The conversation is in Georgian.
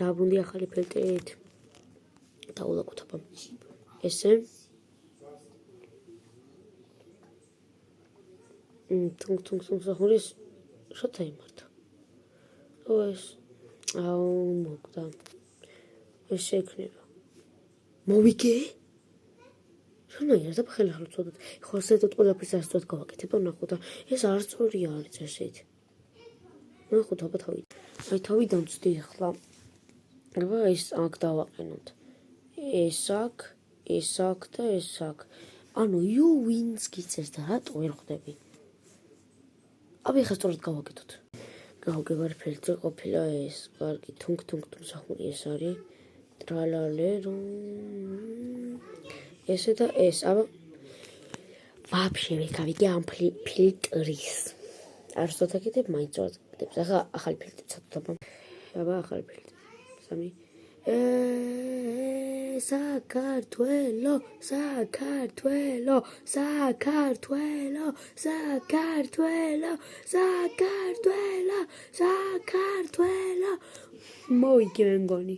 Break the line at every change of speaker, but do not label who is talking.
დააბრუნდი ახალი ფილტრით. დაულაკვთაბა. ესე. თუნ სახურის შოთა იმართა. ეს მოგდა. ეს შეექნება. მოვიგე? შენაირად ახლა ახლა წოდოთ. ხო ასეთოთ ყველაფერს ასეთოთ გავაკეთებ და ნახოთ. ეს არ სწორია არის ესეთ. ნახოთ აბა თავი. აი თავი დამწდი ახლა. აბა ეს აქ დავაყენოთ. ეს აქ და ეს აქ. ანუ you wins გიწეს და რატო ვერ ხვდები? აბა ახლა სწორად გავაკეთოთ. გავგებარ ფილტრი ყოფილა ეს. კარგი თუნ სახური ეს არის. ტრალალერო. ესე და ეს. აბა ვაფშე ვეკავიგე ამ ფილტრის. არ სწორად მაინც ვაწყვეტებს. ახლა ახალი ფილტრი ცოტა. აბა ახალი ფილტრი. 3 საქართველო მოვიგე მე მგონი